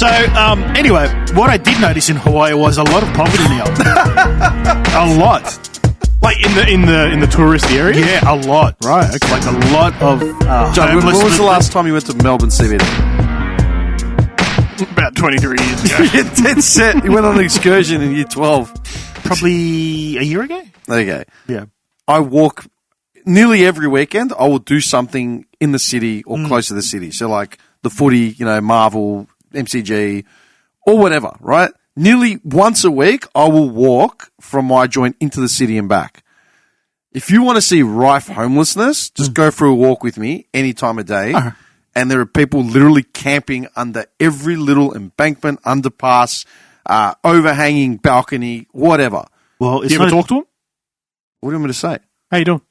So, anyway, what I did notice in Hawaii was a lot of poverty now. A lot. Like in the touristy area? Yeah, a lot. Right, okay. Like a lot of John, when was the last time you went to Melbourne CBD? About 23 years ago. You're dead set. You went on an excursion in year 12. Probably a year ago? There you go. Yeah. I walk nearly every weekend. I will do something in the city or close to the city. So like the footy, Marvel, MCG, or whatever, right? Nearly once a week, I will walk from my joint into the city and back. If you want to see rife homelessness, just go for a walk with me any time of day. Uh-huh. And there are people literally camping under every little embankment, underpass, overhanging balcony, whatever. Well, you ever talk to them? What do you want me to say? How you doing?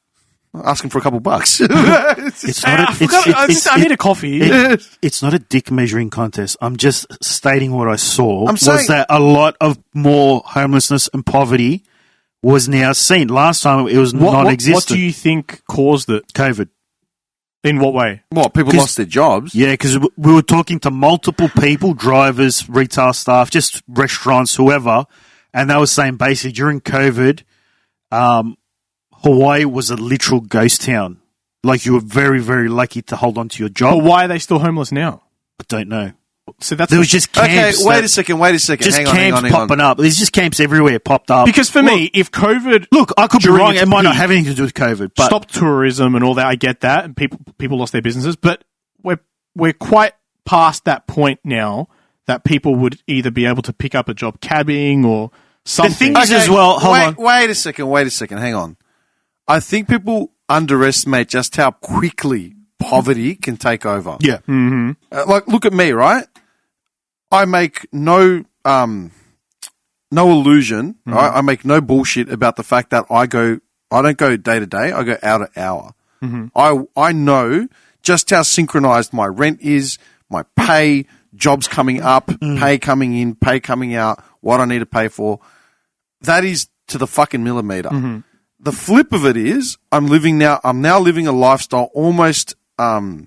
Asking for a couple bucks. It's not. I need a coffee. It's not a dick measuring contest. I'm just stating what I saw. I'm saying, was that a lot of more homelessness and poverty was now seen. Last time it was non-existent. What do you think caused it? COVID. In what way? What, people lost their jobs? Yeah, because we were talking to multiple people, drivers, retail staff, just restaurants, whoever, and they were saying basically during COVID, Hawaii was a literal ghost town. Like you were very, very lucky to hold on to your job. But why are they still homeless now? I don't know. So that's there was just camps. Okay, wait a second. Just hang on. popping up. There's just camps everywhere popped up. Because for me, if COVID... Look, I could be wrong. It might not have anything to do with COVID. But stop tourism and all that. I get that. And people lost their businesses. But we're quite past that point now that people would either be able to pick up a job cabbing or something. The thing is as well... Hold on. Wait a second. Hang on. I think people underestimate just how quickly poverty can take over. Yeah. Mm-hmm. Like, look at me, right? I make no illusion, right? I make no bullshit about the fact that I don't go day to day, I go hour to hour. Mm-hmm. I know just how synchronized my rent is, my pay, jobs coming up, pay coming in, pay coming out, what I need to pay for. That is to the fucking millimeter. Mm-hmm. The flip of it is I'm now living a lifestyle almost what's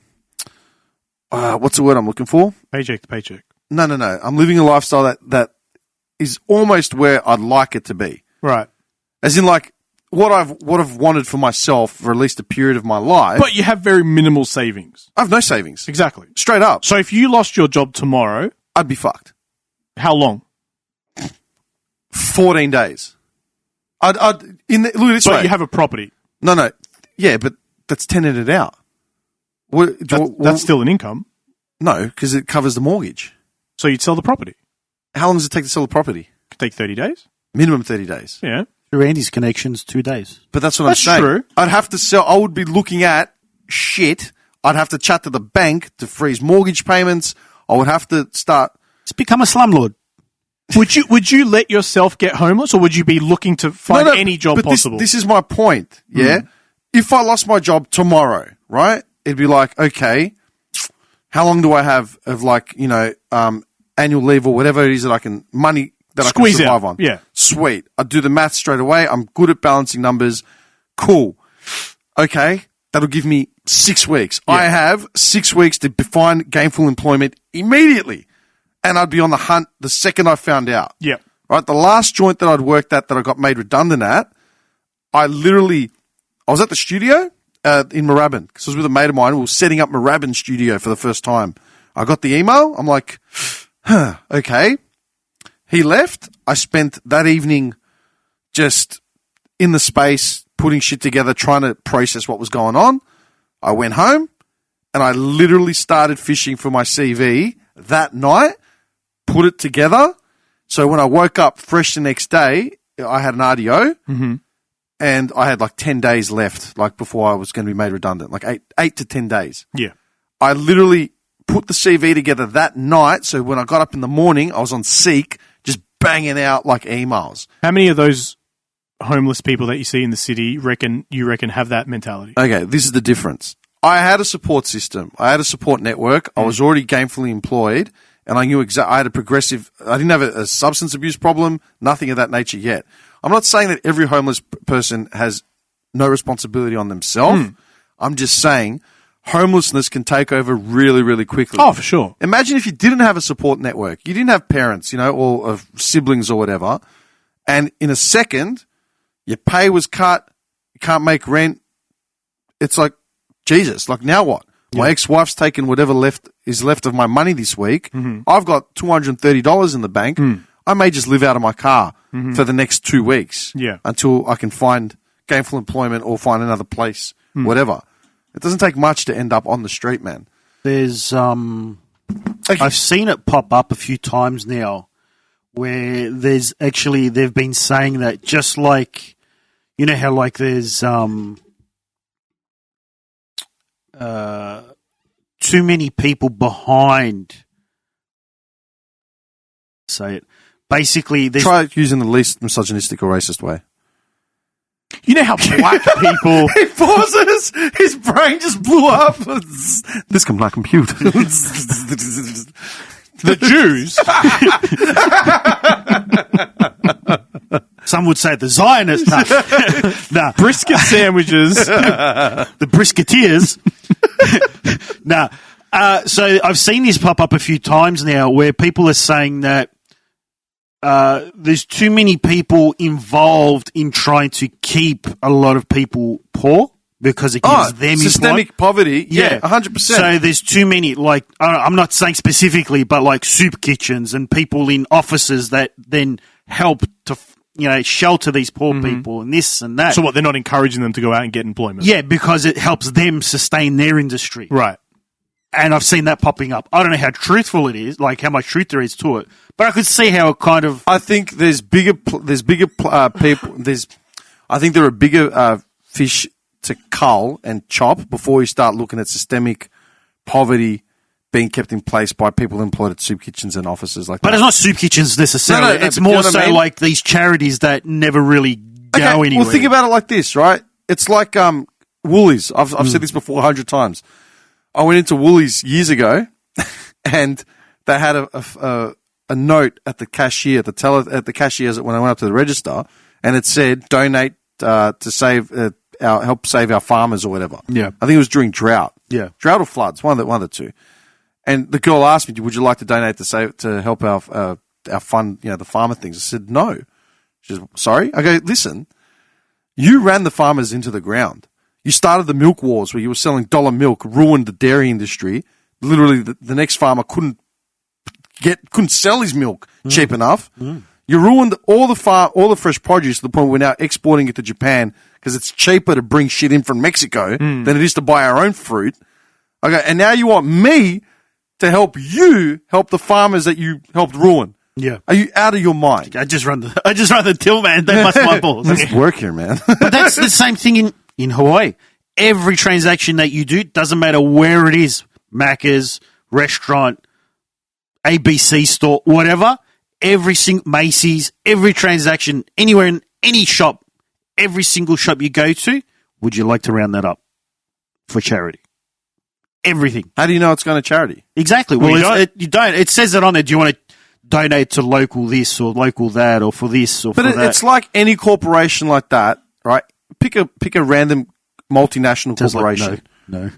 the word I'm looking for? Paycheck to paycheck. No. I'm living a lifestyle that is almost where I'd like it to be. Right. As in like what I've wanted for myself for at least a period of my life. But you have very minimal savings. I have no savings. Exactly. Straight up. So if you lost your job tomorrow, I'd be fucked. How long? 14 days. Look at this way. But you have a property. No. Yeah, but that's tenanted out. That's still an income. No, because it covers the mortgage. So you'd sell the property. How long does it take to sell the property? Could take 30 days. Minimum 30 days. Yeah. Through Andy's connections, 2 days. But that's what I'm saying. True. I'd have to sell. I would be looking at shit. I'd have to chat to the bank to freeze mortgage payments. I would have to start. Just become a slumlord. Would you let yourself get homeless, or would you be looking to find any job possible? This is my point. Yeah. If I lost my job tomorrow, right? It'd be like, okay, how long do I have of annual leave or whatever it is that I can Squeeze I can survive out. on? Yeah. Sweet. I do the math straight away. I'm good at balancing numbers. Cool. Okay. That'll give me 6 weeks. Yeah. I have 6 weeks to find gainful employment immediately. And I'd be on the hunt the second I found out. Yeah. Right? The last joint that I'd worked at that I got made redundant at, I was at the studio in Moorabbin because I was with a mate of mine. We were setting up Moorabbin studio for the first time. I got the email. I'm like, okay. He left. I spent that evening just in the space, putting shit together, trying to process what was going on. I went home and I literally started fishing for my CV that night, put it together. So when I woke up fresh the next day, I had an RDO. Mm-hmm. And I had like 10 days left, like before I was going to be made redundant, like 8 to 10 days. Yeah. I literally put the CV together that night. So when I got up in the morning, I was on Seek, just banging out like emails. How many of those homeless people that you see in the city you reckon have that mentality? Okay, this is the difference. I had a support system. I had a support network. I was already gainfully employed, and I knew I had I didn't have a substance abuse problem, nothing of that nature yet. I'm not saying that every homeless person has no responsibility on themselves. I'm just saying homelessness can take over really, really quickly. Oh, for sure. Imagine if you didn't have a support network, you didn't have parents, or siblings or whatever, and in a second, your pay was cut, you can't make rent. It's like, Jesus, like now what? My ex-wife's taken whatever is left of my money this week. Mm-hmm. I've got $230 in the bank. I may just live out of my car for the next 2 weeks until I can find gainful employment or find another place, whatever. It doesn't take much to end up on the street, man. There's I've seen it pop up a few times now where they've been saying that just like, how like there's too many people behind. Say it. Basically, try using the least misogynistic or racist way. You know how black people... He pauses. His brain just blew up. This can black compute. The Jews... Some would say the Zionists. Nah. Brisket sandwiches. The brisketeers. Nah. So I've seen this pop up a few times now where people are saying that there's too many people involved in trying to keep a lot of people poor because it gives them systemic poverty. Yeah, 100%. So there's too many, like, I'm not saying specifically, but like soup kitchens and people in offices that then help to, shelter these poor people and this and that. So what, they're not encouraging them to go out and get employment? Yeah, because it helps them sustain their industry. Right. And I've seen that popping up. I don't know how truthful it is, like how much truth there is to it, but I could see how it kind of. I think there's bigger people. I think there are bigger fish to cull and chop before you start looking at systemic poverty being kept in place by people employed at soup kitchens and offices like that. But it's not soup kitchens necessarily. No, it's more so like these charities that never really go anywhere. Well, think about it like this, right? It's like Woolies. I've said this before 100 times. I went into Woolies years ago, and they had a note at the cashier, at the cashiers when I went up to the register, and it said donate to save help save our farmers or whatever. Yeah, I think it was during drought. Yeah, drought or floods, one of the two. And the girl asked me, "Would you like to donate to help our fund, the farmer things?" I said no. She said, "Sorry." I go, "Listen, you ran the farmers into the ground. You started the milk wars where you were selling dollar milk, ruined the dairy industry. Literally, the next farmer couldn't sell his milk cheap enough. You ruined all the fresh produce to the point where we're now exporting it to Japan because it's cheaper to bring shit in from Mexico than it is to buy our own fruit. Okay, and now you want me to help the farmers that you helped ruin. Yeah. Are you out of your mind? I just run the till, man. They must my balls. Let's work here, man. But that's the same thing in Hawaii. Every transaction that you do, doesn't matter where it is, Macca's, restaurant, ABC store, whatever, Macy's, every transaction, anywhere in any shop, every single shop you go to, would you like to round that up for charity? Everything. How do you know it's going to charity? Exactly. Well, you don't. It says it on there. Do you want to donate to local this or local that or for this or for that? But it's like any corporation like that, right? Pick a random multinational corporation. No.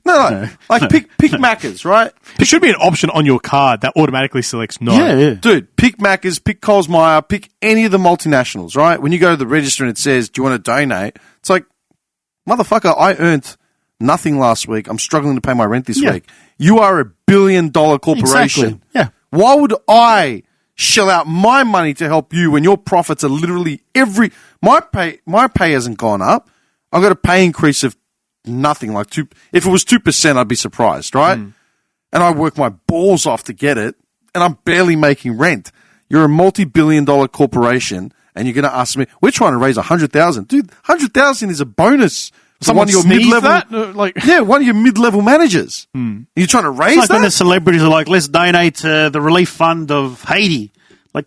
Like pick Macca's, right? There should be an option on your card that automatically selects no. Yeah. Dude, pick Macca's, pick Coles Myer, pick any of the multinationals, right? When you go to the register and it says, "Do you want to donate?" It's like, motherfucker, I earned nothing last week. I'm struggling to pay my rent this week. You are $1 billion corporation. Exactly. Yeah. Why would I shell out my money to help you when your profits are literally my pay hasn't gone up. I've got a pay increase of nothing, like 2. If it was 2%, I'd be surprised, right? And I work my balls off to get it, and I'm barely making rent. You're a multi-billion-dollar corporation, and you're going to ask me, we're trying to raise 100,000. Dude, 100,000 is a bonus. Someone one of your mid-level, one of your mid-level managers. You're trying to raise like that? When the celebrities are like, let's donate to the relief fund of Haiti. Like,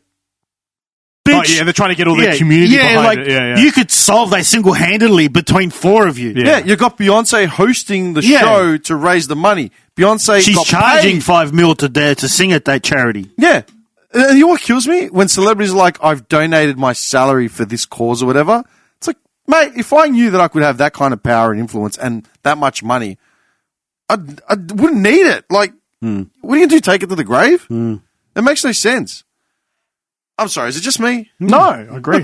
bitch. Oh, yeah, they're trying to get all the community behind it. Yeah. You could solve that single-handedly between 4 of you. Yeah, you got Beyonce hosting the show to raise the money. She's charging $5 million to sing at that charity. Yeah. And you know what kills me? When celebrities are like, I've donated my salary for this cause or whatever. It's like, mate, if I knew that I could have that kind of power and influence and that much money, I wouldn't need it. Like, what are you going to do? Take it to the grave? It makes no sense. I'm sorry, is it just me? No, I agree.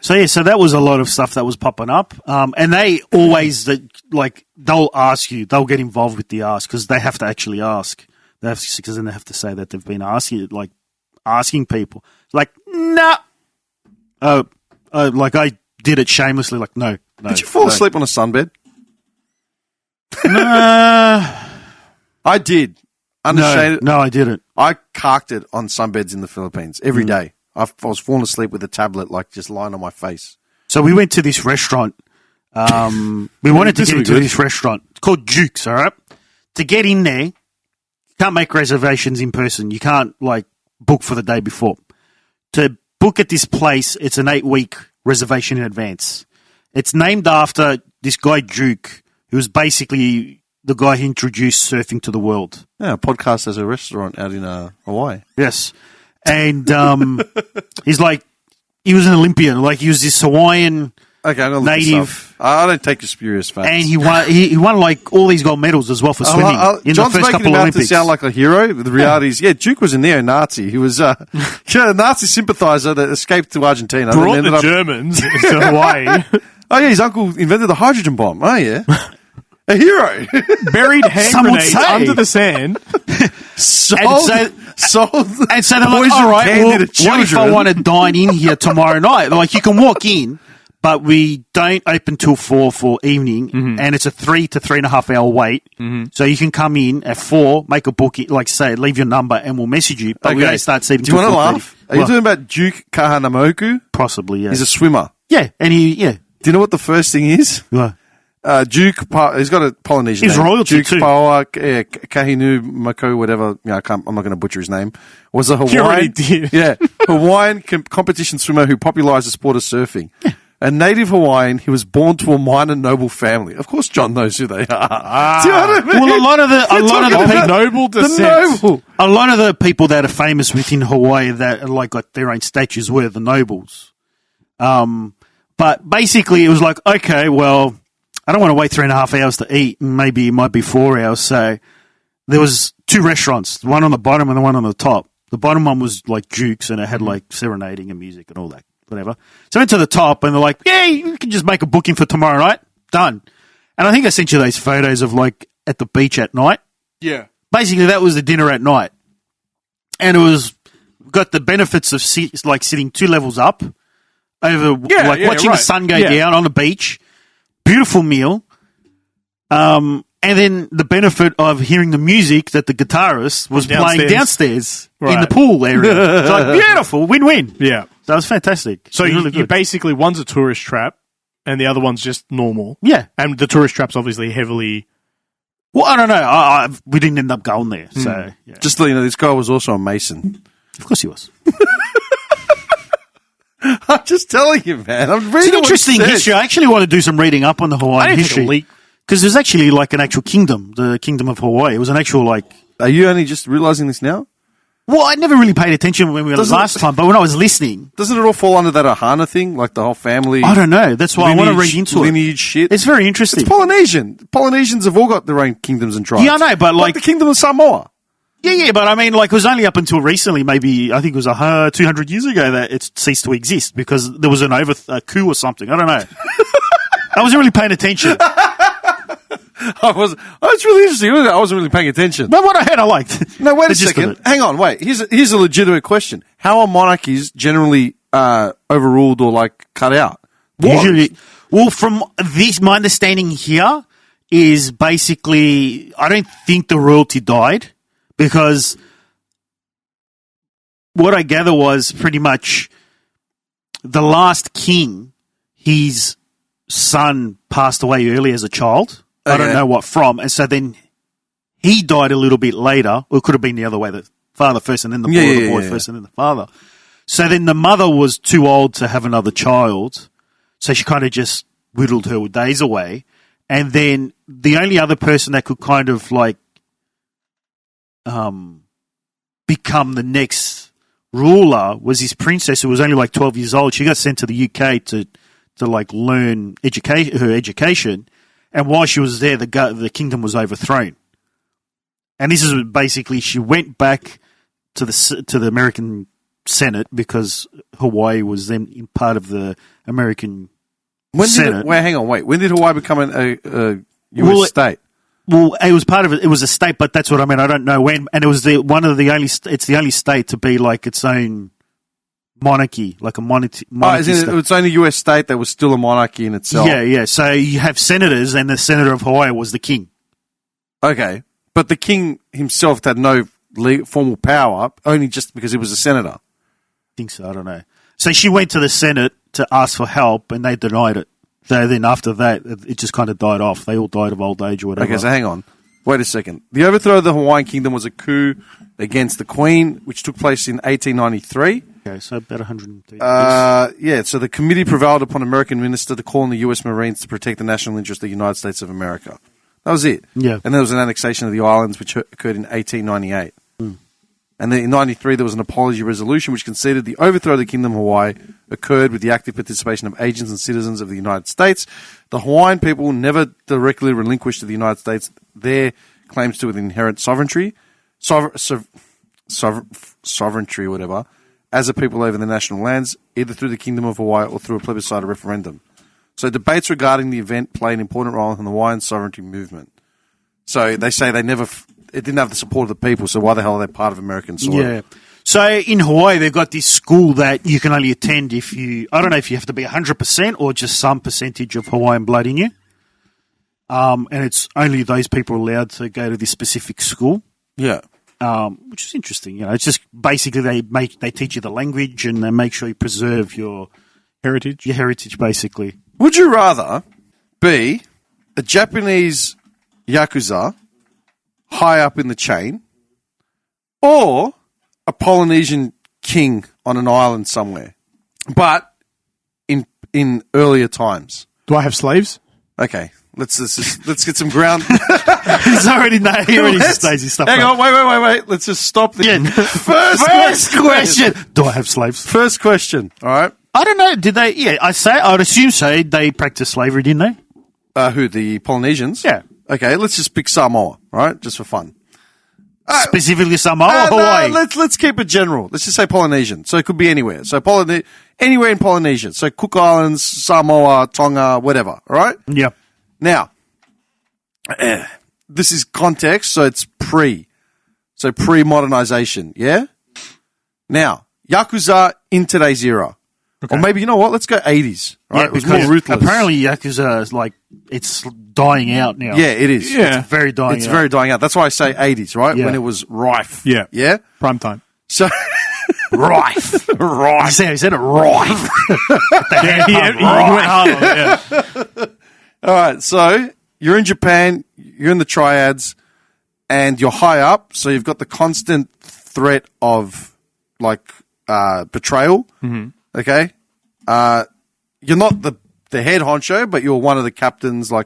So that was a lot of stuff that was popping up. And they always, they'll ask you, they'll get involved with the ask because they have to actually ask. Because then they have to say that they've been asking people. Like, nah. Like I did it shamelessly, like, no. Did you fall asleep on a sunbed? Nah. I did. Unshaded. No, I didn't. I carked it on sunbeds in the Philippines every day. I was falling asleep with a tablet, like just lying on my face. So we went to this restaurant. We wanted to get into this restaurant. It's called Duke's, all right? To get in there, you can't make reservations in person. You can't, book for the day before. To book at this place, it's an 8-week reservation in advance. It's named after this guy, Duke, who was basically the guy who introduced surfing to the world. Yeah, a podcast has a restaurant out in Hawaii. Yes. And he was an Olympian. Like, he was this Hawaiian Okay, I'm gonna look native. this up. I don't take your spurious facts. And he won all these gold medals as well for swimming in John's the first making couple him of out Olympics. to sound like a hero. The reality is, Duke was a neo-Nazi. He was a Nazi sympathizer that escaped to Argentina. Brought the Germans to Hawaii. Oh, yeah, his uncle invented the hydrogen bomb. Oh, yeah. A hero. Buried hand Some would grenades say. under the sand. sold. And so they're like, poison all right, candy well, to what if I children? want to dine in here tomorrow night? Like, you can walk in, but we don't open till 4 for evening, and it's a 3 to 3.5 hour wait. So you can come in at 4, make a booking, leave your number, and we'll message you. But we don't start seating. Do you want to 4:30. laugh? Are you talking about Duke Kahanamoku? Possibly, yeah. He's a swimmer. Yeah, and Do Do you know what the first thing is? Duke, he's got a Polynesian He's name. royalty Duke too. Paoa Kahinu Mako, whatever. I'm not going to butcher his name. Was a You already Hawaiian, did. Hawaiian competition swimmer who popularized the sport of surfing. A native Hawaiian, he was born to a minor noble family. Of course, John knows who they are. Do you know what I mean? Well, a lot of the people, Noble The descent. noble. a lot of the people that are famous within Hawaii that are got their own statues were the nobles. But basically, it was like, okay, well, I don't want to wait 3.5 hours to eat, and maybe it might be 4 hours. So there was 2 restaurants, one on the bottom and the one on the top. The bottom one was like Duke's, and it had serenading and music and all that, whatever. So I went to the top, and they're like, yeah, you can just make a booking for tomorrow night. Done. And I think I sent you those photos of at the beach at night. Yeah. Basically, that was the dinner at night. And it was got the benefits of sitting 2 levels up over watching the sun go down on the beach. Beautiful meal. And then the benefit of hearing the music that the guitarist was playing downstairs in the pool area. It's like, beautiful, win-win. Yeah. That was fantastic. So It was really you good. basically, one's a tourist trap and the other one's just normal. Yeah. And the tourist trap's obviously heavily... Well, I don't know. We didn't end up going there. So, yeah. Just to let you know, this guy was also a Mason. Of course he was. I'm just telling you, man. I'm It's reading an interesting history. I actually want to do some reading up on the Hawaiian history. leak. Because there's actually an actual kingdom, the Kingdom of Hawaii. It was an actual Are you only just realizing this now? Well, I never really paid attention when we were last time, but when I was listening, Doesn't it all fall under that Ahana thing? Like the whole family? I don't know. That's why I want to read into it. Lineage shit. It's very interesting. It's Polynesian. Polynesians have all got their own kingdoms and tribes. Yeah, I know, but like the Kingdom of Samoa. Yeah, but I mean, it was only up until recently, maybe, I think it was 200 years ago that it ceased to exist because there was a coup or something. I don't know. I wasn't really paying attention. Oh, it's really interesting. I wasn't really paying attention. But what I heard, I liked. No, wait a The gist of second. it. Hang on, wait. Here's a legitimate question. How are monarchies generally overruled or cut out? Usually, well, from my understanding here is basically, I don't think the royalty died because what I gather was pretty much the last king, his son passed away early as a child. I don't know what from. And so then he died a little bit later, or it could have been the other way, the father first and then the boy, or the boy first and then the father. So then the mother was too old to have another child. So she kind of just whittled her days away. And then the only other person that could kind of become the next ruler was his princess, who was only 12 years old. She got sent to the UK to learn her education. And while she was there, the kingdom was overthrown. And this is basically she went back to the American Senate because Hawaii was then part of the American Senate. When did Hawaii become a U.S. state? Well, it was part of it. It was a state, but that's what I mean. I don't know when. And it was it's the only state to be like its own monarchy, like a monarchy. It's only U.S. state that was still a monarchy in itself. Yeah. So you have senators, and the senator of Hawaii was the king. Okay, but the king himself had no formal power, only just because he was a senator. I think so. I don't know. So she went to the Senate to ask for help, and they denied it. So then after that, it just kind of died off. They all died of old age or whatever. Okay, so hang on. Wait a second. The overthrow of the Hawaiian kingdom was a coup against the Queen, which took place in 1893. Okay, so about 130 years. So the committee prevailed upon American minister to call on the U.S. Marines to protect the national interest of the United States of America. That was it. Yeah. And there was an annexation of the islands, which occurred in 1898. And then in 93, there was an apology resolution which conceded the overthrow of the Kingdom of Hawaii occurred with the active participation of agents and citizens of the United States. The Hawaiian people never directly relinquished to the United States their claims to an inherent sovereignty, sovereignty, whatever, as a people over the national lands, either through the Kingdom of Hawaii or through a plebiscite or referendum. So debates regarding the event play an important role in the Hawaiian sovereignty movement. So they say it didn't have the support of the people, so why the hell are they part of American soil? Yeah. So in Hawaii, they've got this school that you can only attend I don't know if you have to be 100% or just some percentage of Hawaiian blood in you. And it's only those people allowed to go to this specific school. Yeah. Which is interesting. It's just basically they teach you the language and they make sure you preserve your heritage. Your heritage, basically. Would you rather be a Japanese Yakuza high up in the chain, or a Polynesian king on an island somewhere, but in earlier times? Do I have slaves? Okay, let's get some ground. He already stays his stuff. Hang on, wait. Let's just stop the First question. Do I have slaves? First question. All right. I don't know. Did they? Yeah, I'd assume so. They practiced slavery, didn't they? Who, the Polynesians? Yeah. Okay, let's just pick Samoa, all right, just for fun. Specifically Samoa or Hawaii? No, let's keep it general. Let's just say Polynesian. So it could be anywhere. So anywhere in Polynesia. So Cook Islands, Samoa, Tonga, whatever, all right? Yeah. Now, this is context, so it's pre-modernization, yeah? Now, Yakuza in today's era. Okay. Or maybe, you know what, let's go 80s, right? Yeah, it was more ruthless. Apparently Yakuza is it's dying out now. Yeah, it is. Yeah. It's very dying out. It's very dying out. That's why I say 80s, right? Yeah. When it was rife. Yeah. Yeah? Prime time. So, rife. rife. You said it rife. You went hard on it, yeah. All right, so you're in Japan, you're in the triads, and you're high up, so you've got the constant threat of, betrayal. Mm-hmm. Okay? You're not the head honcho, but you're one of the captains, Well,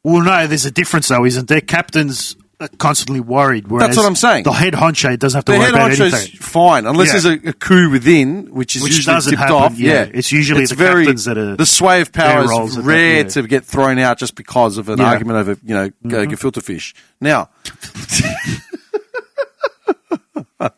no, there's a difference, though, isn't there? Captains are constantly worried, whereas that's what I'm saying. The head honcho doesn't have to worry about anything. The head honcho's fine, unless there's a coup within, which usually tipped off. Yeah. It's usually the captains that are... The sway of power is rare to get thrown out just because of an argument over, gefilte fish. Now... All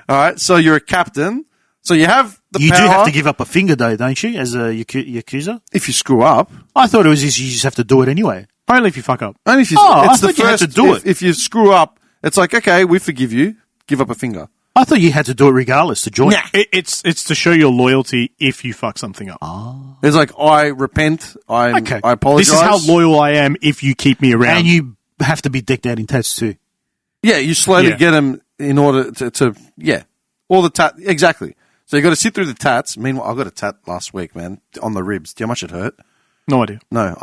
right, so you're a captain... So you have the power. You do have to give up a finger, though, don't you, as a Yakuza? If you screw up. I thought it was you just have to do it anyway. Only if you fuck up. Only if you... I thought you had to do it. If you screw up, it's like, okay, we forgive you. Give up a finger. I thought you had to do it regardless to join. Nah, it's to show your loyalty if you fuck something up. Oh. It's like, I repent. I apologize. This is how loyal I am if you keep me around. And you have to be decked out in tats too. Yeah, you slowly get them in order to all the tat. Exactly. So you got to sit through the tats. Meanwhile, I got a tat last week, man, on the ribs. Do you know how much it hurt? No idea. No,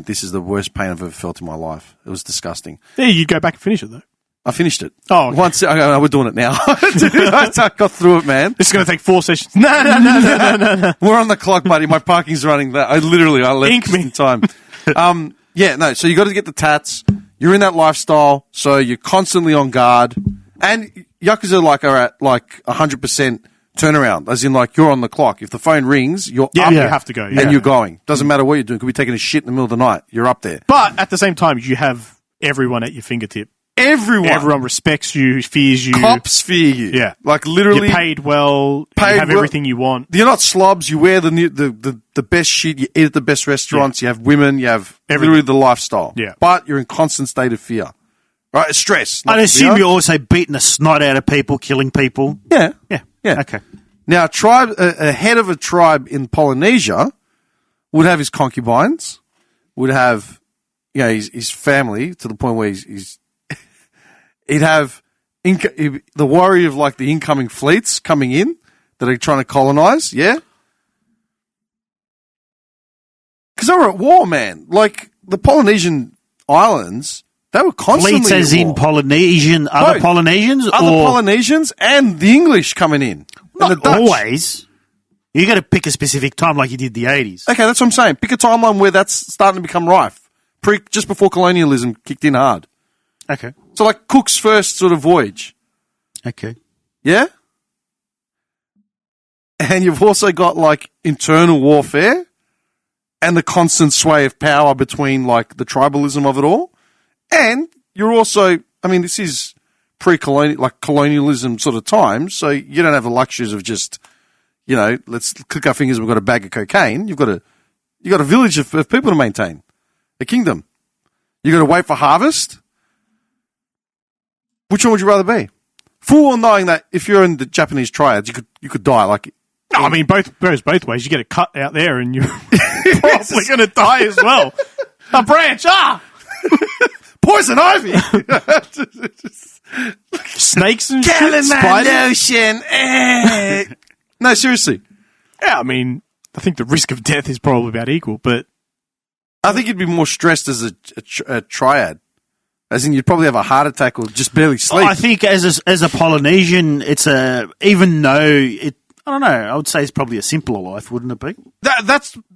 this is the worst pain I've ever felt in my life. It was disgusting. Yeah, you'd go back and finish it, though. I finished it. Oh, okay. Once we're doing it now. I got through it, man. This is going to take 4 sessions. No. We're on the clock, buddy. My parking's running. I left Ink me. in time. So you got to get the tats. You're in that lifestyle, so you're constantly on guard. And Yakuza are at 100% turnaround, as in like you're on the clock. If the phone rings, you're up You have to go. and you're going. Doesn't matter what you're doing. Could be taking a shit in the middle of the night. You're up there. But at the same time, you have everyone at your fingertip. Everyone respects you, fears you. cops fear you. Yeah. Like literally. You're paid well. You have everything you want. You're not slobs. You wear the best shit. You eat at the best restaurants. You have women. You have literally the lifestyle. Yeah. But you're in constant state of fear. Right? Stress. I'd assume you're also beating the snot out of people, killing people. Yeah. Yeah. Yeah. Okay. Now, a head of a tribe in Polynesia would have his concubines, would have, his family to the point where he's he'd have the worry of like the incoming fleets coming in that are trying to colonize. Yeah. Because they were at war, man. Like the Polynesian islands, they were constantly Fleets as at in war. Polynesian, other Both. Polynesians? Other or Polynesians and the English coming in. not and the Dutch. always. You got to pick a specific time like you did the 80s. Okay, that's what I'm saying. Pick a timeline where that's starting to become rife. Just before colonialism kicked in hard. Okay. So like Cook's first sort of voyage. Okay. Yeah? And you've also got like internal warfare and the constant sway of power between like the tribalism of it all. And you're also, this is pre-colonial, like colonialism sort of times. So you don't have the luxuries of just, let's click our fingers. We've got a bag of cocaine. You've got a village of people to maintain, a kingdom. You've got to wait for harvest. Which one would you rather be? Full well knowing that if you're in the Japanese triads, you could die. Like, No, both goes both ways. You get a cut out there, and you're probably going to die as well. A branch, poison ivy, snakes and shit, spiders. lotion. No, seriously. Yeah, I think the risk of death is probably about equal, but I think you'd be more stressed as a triad. As in, you'd probably have a heart attack or just barely sleep. I think as a Polynesian, even though it, I don't know, I would say it's probably a simpler life, wouldn't it be?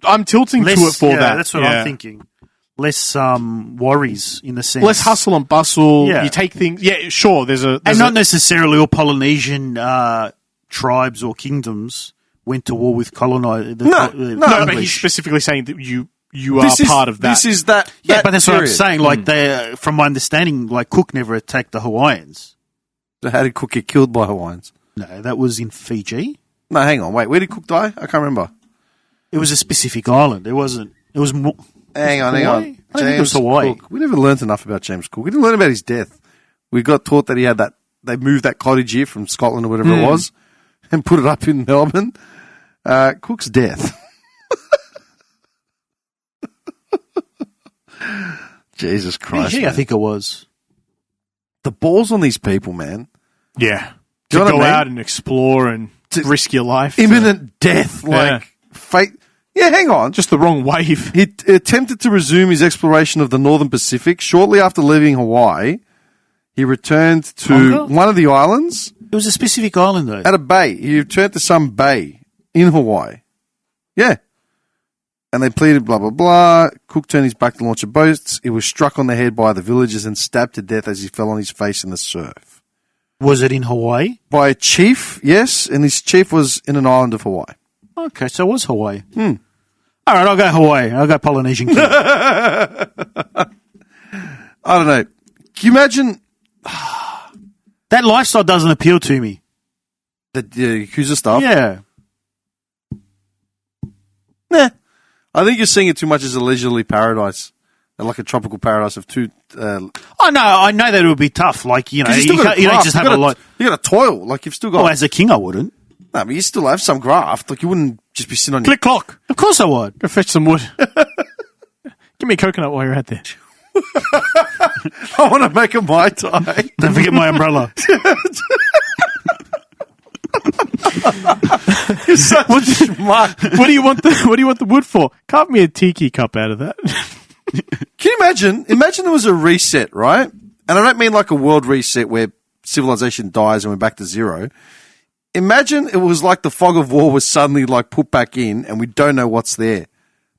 I'm tilting to it for that. That's what I'm thinking. Less worries in the sense. Less hustle and bustle. Yeah. You take things. Yeah, sure. And not necessarily all Polynesian tribes or kingdoms went to war with colonizers. No, but he's specifically saying that you are part of that. This is that. Yeah, but that's period. what I'm saying. Like, from my understanding, like Cook never attacked the Hawaiians. So how did Cook get killed by Hawaiians? No, that was in Fiji. No, hang on. Wait, where did Cook die? I can't remember. It was a specific island. It wasn't. It was more. Hang on. I don't think it was Hawaii. Cook. We never learned enough about James Cook. We didn't learn about his death. We got taught that he had that. They moved that cottage here from Scotland or whatever it was, and put it up in Melbourne. Cook's death. Jesus Christ! Fiji, I think it was. The balls on these people, man. Yeah. Do To you know go what I mean? out and explore and risk your life. Imminent death, like fate. Yeah, hang on. Just the wrong wave. He attempted to resume his exploration of the Northern Pacific. Shortly after leaving Hawaii, he returned to Tonga? one of the islands It was a specific island, though. at a bay. He returned to some bay in Hawaii. Yeah. And they pleaded, blah, blah, blah. Cook turned his back to launch a boat. He was struck on the head by the villagers and stabbed to death as he fell on his face in the surf. Was it in Hawaii? By a chief, yes, and his chief was in an island of Hawaii. Okay, so it was Hawaii. All right, I'll go Hawaii. I'll go Polynesian king. I don't know. Can you imagine That lifestyle doesn't appeal to me. the Yakuza stuff? Yeah. Nah. I think you're seeing it too much as a leisurely paradise, like a tropical paradise of two. I know that it would be tough. Like, you know, you don't just have a lot. You got to toil. Like you've still got. Well, as a king, I wouldn't. No, but you still have some graft. Like you wouldn't just be sitting on. Click clock. Of course I would. Go fetch some wood. Give me a coconut while you're out there. I want to make a Mai Tai. Don't forget my umbrella. You're such a schmuck. What do you want the wood for? Carve me a tiki cup out of that. Can you imagine? Imagine there was a reset, right? And I don't mean like a world reset where civilization dies and we're back to zero. Imagine it was like the fog of war was suddenly like put back in and we don't know what's there.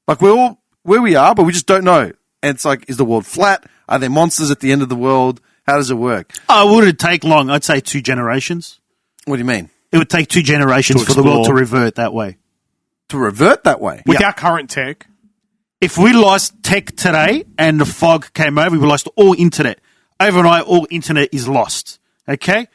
Like we're all where we are, but we just don't know. And it's like, is the world flat? Are there monsters at the end of the world? How does it work? Oh, would it take long? I'd say 2 generations. What do you mean? It would take 2 generations for the world to revert that way. To revert that way. With our current tech. If we lost tech today and the fog came over, we lost all internet. Overnight, all internet is lost. Okay?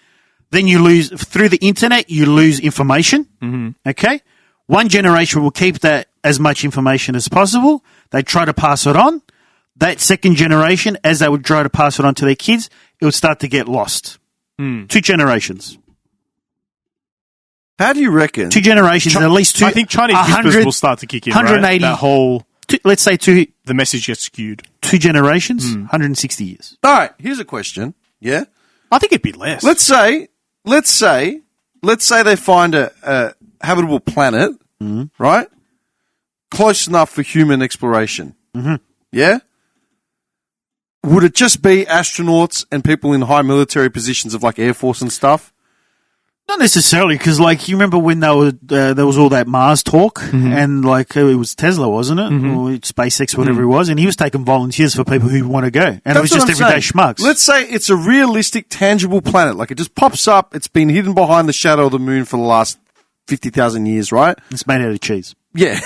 Then you lose, through the internet, you lose information. Mm-hmm. Okay? One generation will keep that as much information as possible. They try to pass it on. That second generation, as they would try to pass it on to their kids, it would start to get lost. 2 generations. How do you reckon? 2 generations, at least 2. I think Chinese whispers will start to kick in, 180, right? That whole... let's say the message gets skewed. 2 generations, 160 years. All right, here's a question. Yeah? I think it'd be less. Let's say they find a habitable planet, right? Close enough for human exploration. Mm-hmm. Yeah? Would it just be astronauts and people in high military positions of like Air Force and stuff? Not necessarily, because like you remember when there was all that Mars talk, and like it was Tesla, wasn't it, or SpaceX, whatever it was, and he was taking volunteers for people who want to go, and it was just everyday schmucks. Let's say it's a realistic, tangible planet, like it just pops up. It's been hidden behind the shadow of the moon for the last 50,000 years, right? It's made out of cheese. Yeah,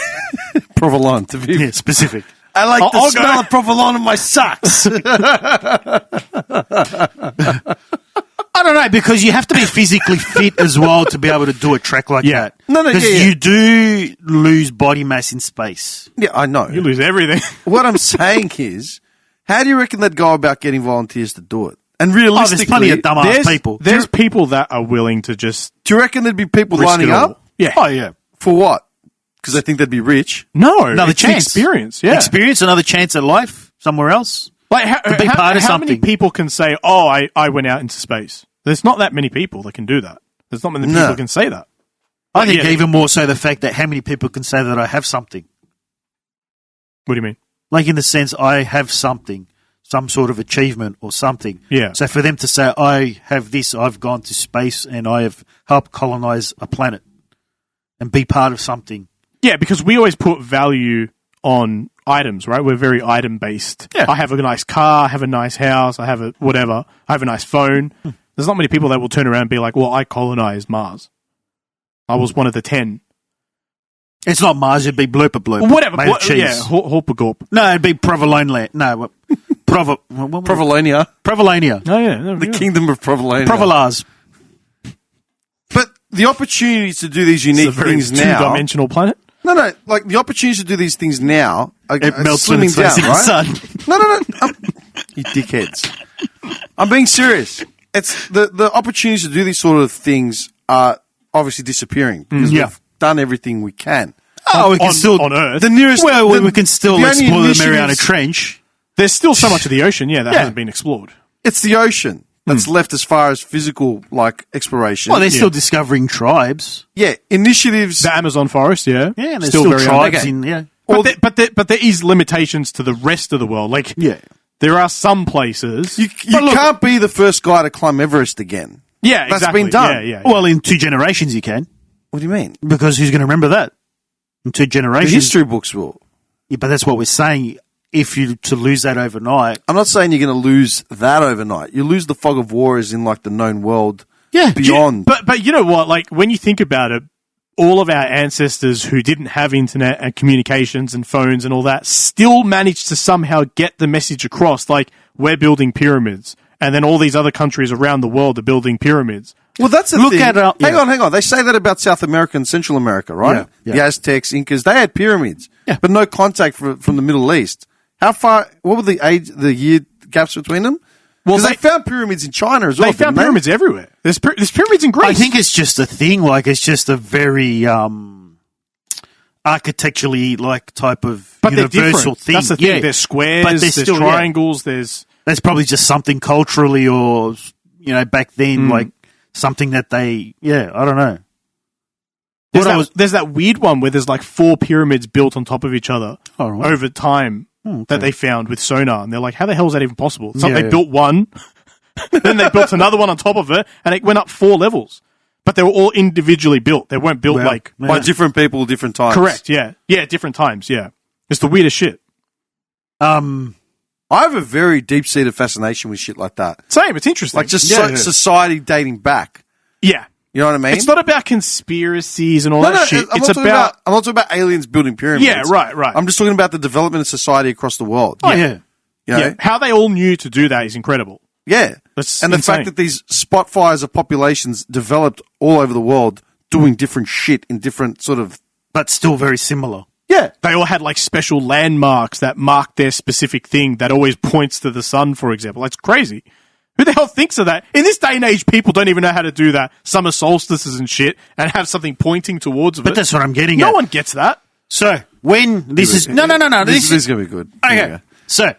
provolone to be specific. I like the smell of provolone in my socks. I don't know, because you have to be physically fit as well to be able to do a trek like that. No, because you do lose body mass in space. Yeah, I know. You lose everything. What I'm saying is, how do you reckon they'd go about getting volunteers to do it? And realistically, there's plenty of dumbass people. There's people that are willing to just... Do you reckon there'd be people lining up? Yeah. Oh, yeah. For what? Because they think they'd be rich? No. Another chance. Experience, yeah. Experience, another chance at life somewhere else. Like, how many something. people can say, oh, I went out into space? There's not that many people that can do that. There's not many people that can say that. I think even more so the fact that how many people can say that I have something. What do you mean? Like in the sense I have something, some sort of achievement or something. Yeah. So for them to say, I have this, I've gone to space and I have helped colonize a planet and be part of something. Yeah, because we always put value on items, right? We're very item-based. Yeah. I have a nice car, I have a nice house, I have a whatever, I have a nice phone. There's not many people that will turn around and be like, well, I colonized Mars. I was one of the 10. It's not Mars, it'd be Blooper Bloop. Well, whatever. Made of cheese. Yeah, Horpagorp. No, it'd be Provolone land. No, Provolonia. Provolonia. Oh, yeah. The kingdom of Provolonia. Provolars. But the opportunities to do these unique things now... two-dimensional planet? No, like the opportunities to do these things now are melts when slimming it's down, facing right? the sun. No. You dickheads. I'm being serious. It's the opportunities to do these sort of things are obviously disappearing because we've done everything we can. Oh, we can still on Earth. The nearest, we can still explore the Mariana Trench. There's still so much of the ocean, that hasn't been explored. It's the ocean that's left as far as physical exploration. Well, they're still discovering tribes. Yeah, initiatives. The Amazon forest, Yeah, there's still very tribes active. But there is limitations to the rest of the world. Like, there are some places. You can't be the first guy to climb Everest again. Yeah, that's exactly. been done. Yeah. Well, in 2 generations you can. What do you mean? Because who's going to remember that? In 2 generations. The history books will. Yeah, but that's what we're saying. If you to lose that overnight. I'm not saying you're going to lose that overnight. You lose the fog of war as in like the known world beyond. But you know what? Like when you think about it, all of our ancestors who didn't have internet and communications and phones and all that still managed to somehow get the message across. Like we're building pyramids, and then all these other countries around the world are building pyramids. Well, that's the thing. Hang on. They say that about South America and Central America, right? Yeah. The Aztecs, Incas, they had pyramids, but no contact from the Middle East. How far? What were the year gaps between them? Well, they found pyramids in China as well. They found pyramids everywhere. There's pyramids in Greece. I think it's just a thing. Like it's just a very architecturally type of universal thing. That's the thing. Yeah. There's squares. But there's triangles. There's probably just something culturally or back then something that they I don't know. There's that weird one where there's 4 pyramids built on top of each other over time. That they found with sonar, and they're like, how the hell is that even possible? It's they built one, then they built another one on top of it, and it went up 4 levels. But they were all individually built. They weren't built by different people, different times. Correct, yeah. Yeah, different times, yeah. It's the weirdest shit. I have a very deep-seated fascination with shit like that. Same, it's interesting. Like just society dating back. Yeah. You know what I mean? It's not about conspiracies and all that shit. I'm not talking about aliens building pyramids. Yeah, right. I'm just talking about the development of society across the world. Oh, yeah. You know? Yeah. How they all knew to do that is incredible. Yeah. That's and the insane. fact that these spot fires of populations developed all over the world doing different shit in different sort of... But still very similar. Yeah. They all had like special landmarks that marked their specific thing that always points to the sun, for example. That's crazy. Who the hell thinks of that? In this day and age, people don't even know how to do that. Summer solstices and shit and have something pointing towards it. But that's what I'm getting at. No one gets that. So, when this is... No. This is going to be good. Okay. So...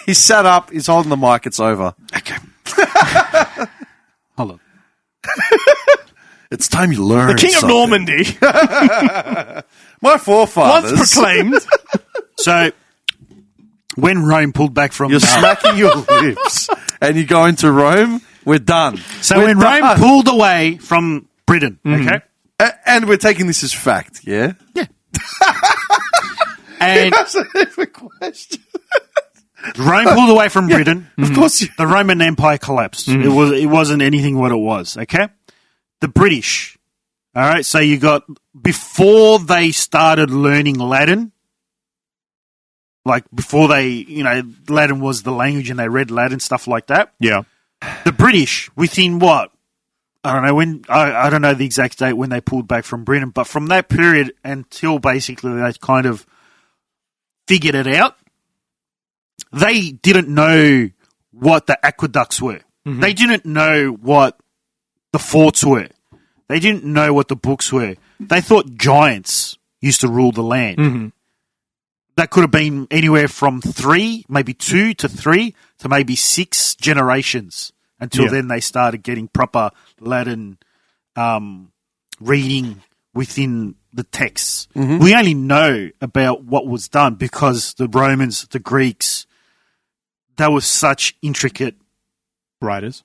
He's sat up. He's holding the mic. It's over. Okay. Hold on. It's time you learn The King something. of Normandy. My forefathers. Once proclaimed. So, when Rome pulled back from... You're smacking your lips and you go into Rome, we're done. So, We're when done. Rome pulled away from Britain, okay? And we're taking this as fact, yeah? Yeah. And That's a different question. Rome pulled away from Britain. Of course you... The Roman Empire collapsed. It wasn't anything what it was, okay? The British, all right? So you got, before they started learning Latin, like before they, Latin was the language and they read Latin, stuff like that. Yeah. The British, within what? I don't know when, I don't know the exact date when they pulled back from Britain, but from that period until basically they kind of figured it out, they didn't know what the aqueducts were. Mm-hmm. They didn't know what the forts were. They didn't know what the books were. They thought giants used to rule the land. Mm-hmm. That could have been anywhere from 2 to 3 to maybe 6 generations until then they started getting proper Latin reading within the texts. Mm-hmm. We only know about what was done because the Romans, the Greeks, they were such intricate writers,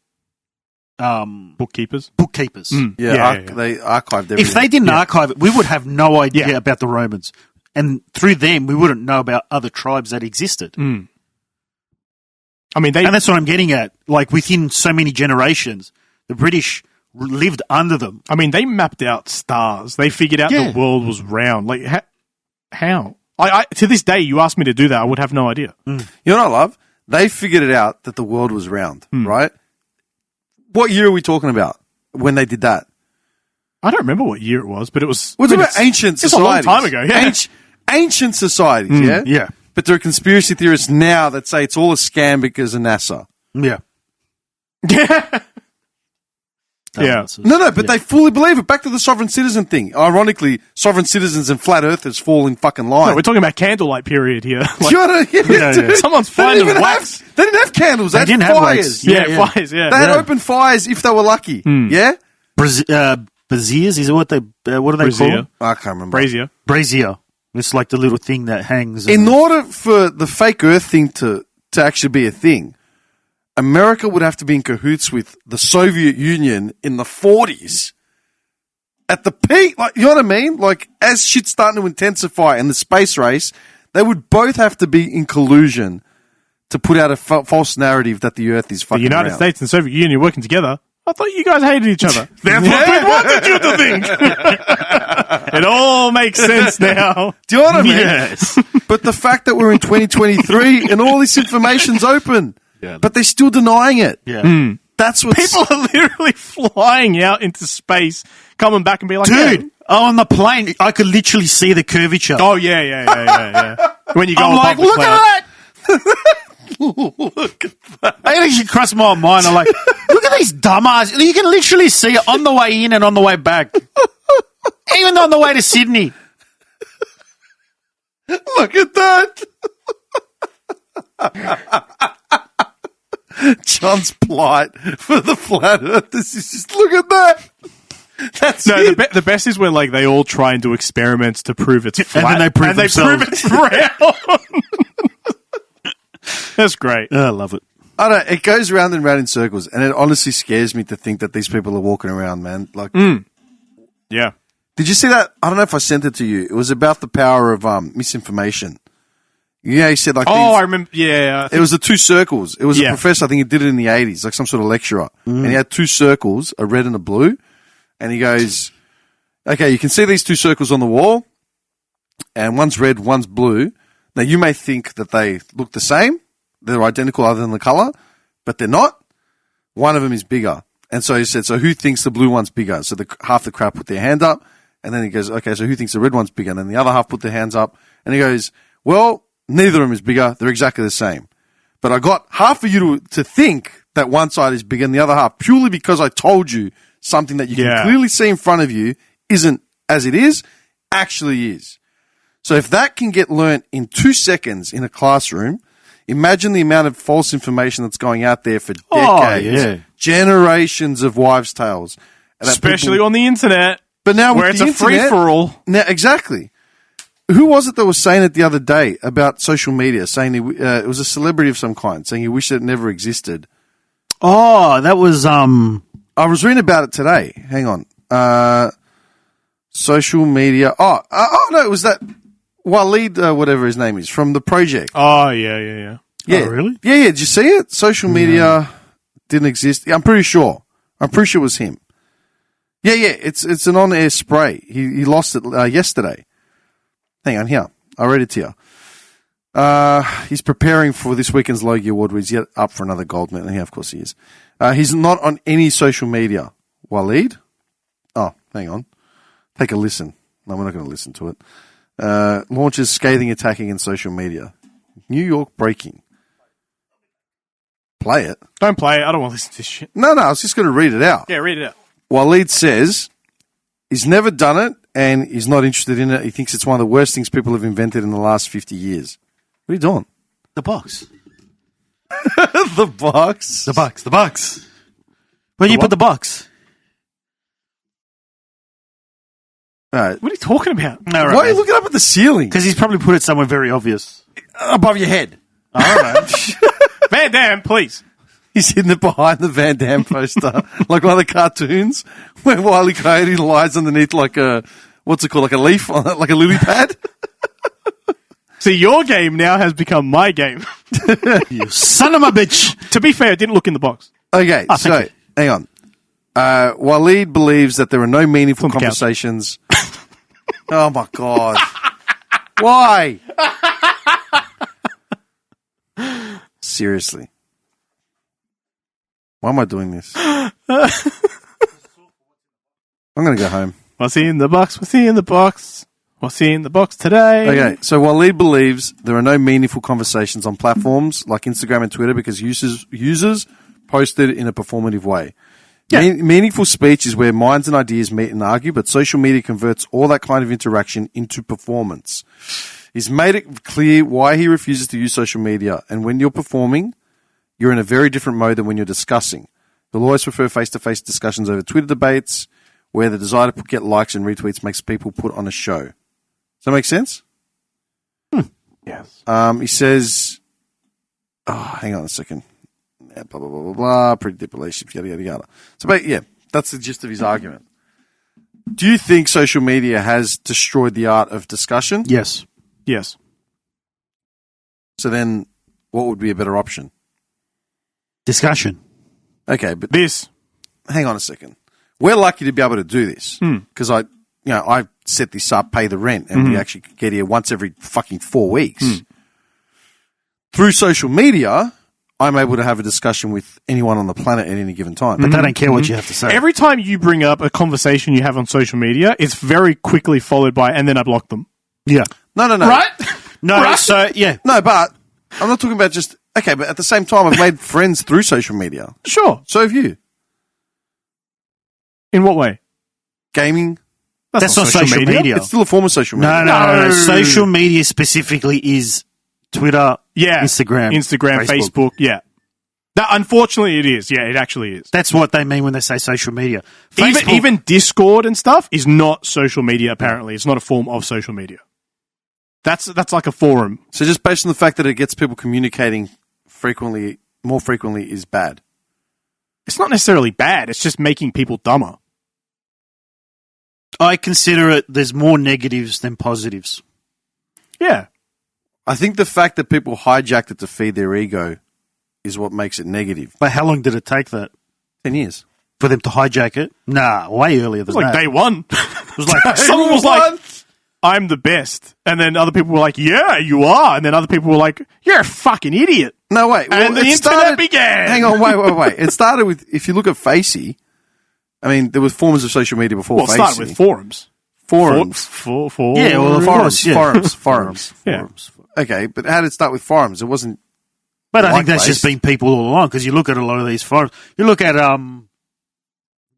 bookkeepers. Mm. Yeah, they archived everything. If they didn't archive it, we would have no idea about the Romans. And through them, we wouldn't know about other tribes that existed. Mm. I mean, and that's what I'm getting at. Like, within so many generations, the British lived under them. I mean, they mapped out stars. They figured out the world was round. Like, how? I to this day, you asked me to do that, I would have no idea. Mm. You know what I love? They figured it out that the world was round, right? What year are we talking about when they did that? I don't remember what year it was, but it was... We're talking about ancient societies. It's a long time ago, yeah. Ancient societies, yeah? Yeah. But there are conspiracy theorists now that say it's all a scam because of NASA. Yeah. Yeah. No, but they fully believe it. Back to the sovereign citizen thing. Ironically, sovereign citizens and flat earthers fall in fucking line. No, we're talking about candlelight period here. Someone's finding wax. They didn't have candles. They didn't have fires. Fires, yeah. They had open fires if they were lucky. Yeah? Braziers, is it what they what do they call it? I can't remember. Brazier. It's like the little thing that hangs. In order for the fake earth thing to actually be a thing, America would have to be in cahoots with the Soviet Union in the 40s. At the peak, like, you know what I mean? Like, as shit's starting to intensify in the space race, they would both have to be in collusion to put out a false narrative that the Earth is fucking The United round. States and the Soviet Union working together. I thought you guys hated each other. That's what we wanted you to think. It all makes sense now. Do you know what I mean? Yes. But the fact that we're in 2023 and all this information's open, but they're still denying it. Yeah. That's what people are literally flying out into space, coming back and be like, dude, on the plane, I could literally see the curvature. Oh, yeah. When you go I'm above like, the look cloud. at that. Look at that. It actually crossed my mind. I'm like, look at these dumbasses. You can literally see it on the way in and on the way back. Even on the way to Sydney. Look at that. John's plight for the flat earth. This is just, look at that. That's it. The best is when like they all try and do experiments to prove it's flat, and then they prove themselves. It's round. That's great. Oh, I love it. I don't know, it goes round and round in circles, and it honestly scares me to think that these people are walking around, man. Like, yeah. Did you see that? I don't know if I sent it to you. It was about the power of misinformation. Yeah, he said like. Oh, I remember. Yeah, it was the 2 circles. It was a professor. I think he did it in the 80s, like some sort of lecturer, and he had 2 circles, a red and a blue. And he goes, okay, you can see these two circles on the wall, and one's red, one's blue. Now, you may think that they look the same. They're identical other than the color, but they're not. One of them is bigger. And so he said, so who thinks the blue one's bigger? So half the crowd put their hand up, and then he goes, okay, so who thinks the red one's bigger? And then the other half put their hands up, and he goes, well, neither of them is bigger. They're exactly the same. But I got half of you to think that one side is bigger than the other half purely because I told you something that you can clearly see in front of you isn't as it is, actually is. So if that can get learnt in 2 seconds in a classroom, imagine the amount of false information that's going out there for decades, generations of wives' tales. Especially on the internet, but now where it's a free-for-all. Now, exactly. Who was it that was saying it the other day about social media, saying it was a celebrity of some kind, saying he wished it never existed? Oh, that was... I was reading about it today. Hang on. Social media... Oh, no, it was that Waleed, whatever his name is, from The Project. Oh, yeah. Oh, really? Yeah. Did you see it? Social media didn't exist. I'm pretty sure. it was him. Yeah. It's an on-air spray. He lost it yesterday. Hang on here. I read it to you. He's preparing for this weekend's Logie Award, where he's yet up for another gold medal. Yeah, of course he is. He's not on any social media. Waleed? Oh, hang on. Take a listen. No, we're not going to listen to it. Launches scathing attacking in social media. New York breaking. Play it. Don't play it. I don't want to listen to this shit. No, I was just going to read it out. Yeah, read it out. Waleed says he's never done it and he's not interested in it. He thinks it's one of the worst things people have invented in the last 50 years. What are you doing? The box. The box? The box. Where do you put the box? All right. What are you talking about? No, right, why are you looking up at the ceiling? Because he's probably put it somewhere very obvious. Above your head. I don't know. Van Damme, please. He's hidden it behind the Van Damme poster, like one of the cartoons where Wile E. Coyote lies underneath like a, what's it called, like a leaf, like a lily pad. See, your game now has become my game. You son of a bitch. To be fair, I didn't look in the box. Okay, so hang on. Waleed believes that there are no meaningful conversations. Oh my God. Why? Seriously. Why am I doing this? I'm going to go home. What's in the box? What's in the box? What's in the box today? Okay, so Waleed believes there are no meaningful conversations on platforms like Instagram and Twitter because users posted in a performative way. Yeah. Meaningful speech is where minds and ideas meet and argue, but social media converts all that kind of interaction into performance. He's made it clear why he refuses to use social media, and when you're performing, you're in a very different mode than when you're discussing. He'll always prefer face-to-face discussions over Twitter debates, where the desire to get likes and retweets makes people put on a show. Does that make sense? Yes. He says, hang on a second. Blah, blah, blah, blah, blah, pretty deep relationship, yada, yada, yada. So, that's the gist of his argument. Do you think social media has destroyed the art of discussion? Yes. Yes. So then, what would be a better option? Discussion. Okay, but this. Hang on a second. We're lucky to be able to do this because I set this up, pay the rent, and we actually get here once every fucking 4 weeks. Through social media, I'm able to have a discussion with anyone on the planet at any given time. But they don't care what you have to say. Every time you bring up a conversation you have on social media, it's very quickly followed by, and then I block them. Yeah. No. Right? No, right? so, yeah. No, but I'm not talking about just... Okay, but at the same time, I've made friends through social media. Sure. So have you. In what way? Gaming. That's not social media. It's still a form of social media. No. Social media specifically is Twitter, Instagram, Facebook. Yeah. That, unfortunately, it is. Yeah, it actually is. That's what they mean when they say social media. Even Discord and stuff is not social media, apparently. It's not a form of social media. That's like a forum. So just based on the fact that it gets people communicating more frequently is bad. It's not necessarily bad. It's just making people dumber. I consider it there's more negatives than positives. Yeah. I think the fact that people hijacked it to feed their ego is what makes it negative. But how long did it take that? 10 years. for them to hijack it? Nah, way earlier than It was like that. day one. It was like Someone was like, I'm the best. And then other people were like, yeah, you are. And then other people were like, you're a fucking idiot. No, wait. And the internet began. Hang on, wait. It started with, if you look at Facey, I mean, there were forms of social media before Facey. It started with forums. Forums. Yeah, well, the forums. Yeah. Forums. Yeah. Okay, but how did it start with forums? It wasn't. But I think that's just been people all along, because you look at a lot of these forums. You look at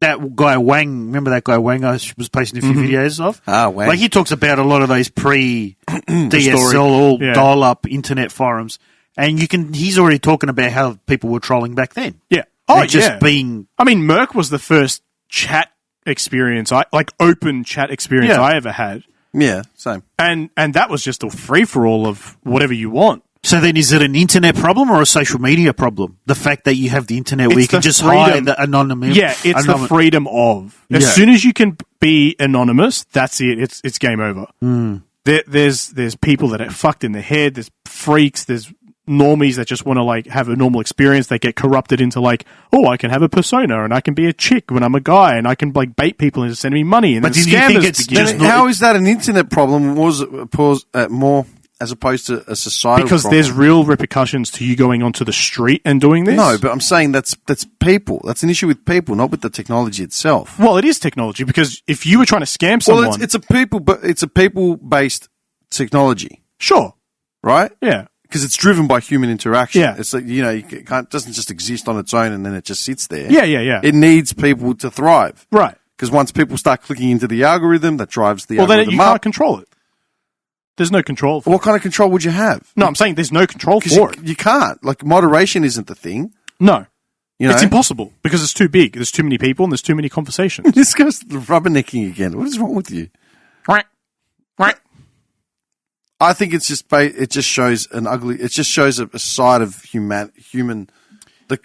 that guy Wang. Remember that guy Wang I was posting a few videos of? Ah, Wang. Like, he talks about a lot of those pre-DSL, all dial-up internet forums. And he's already talking about how people were trolling back then. Yeah. Being... I mean, Merc was the first chat experience, open chat experience I ever had. Yeah, same. And that was just a free-for-all of whatever you want. So then is it an internet problem or a social media problem? The fact that you have the internet where you can just hide the anonymity. Yeah, it's the freedom of. As soon as you can be anonymous, that's it. It's game over. There's people that are fucked in the head. There's freaks. There's normies that just want to have a normal experience. They get corrupted into I can have a persona and I can be a chick when I'm a guy and I can bait people into sending me money. And but do you think it's just how is that an internet problem? Was more as opposed to a societal because problem? There's real repercussions to you going onto the street and doing this. No, but I'm saying that's people. That's an issue with people, not with the technology itself. Well, it is technology, because if you were trying to scam someone, well, it's a people-based technology. Sure, right? Yeah, because it's driven by human interaction. Yeah, it's like it doesn't just exist on its own and then it just sits there. Yeah. It needs people to thrive, right? Because once people start clicking into the algorithm, that drives the algorithm then you can't control it. There's no control for it. What kind of control would you have? No, I'm saying there's no control for it. You can't. Moderation isn't the thing. No. It's impossible because it's too big. There's too many people and there's too many conversations. This goes to the rubbernecking again. What is wrong with you? Right. I think it just shows a side of the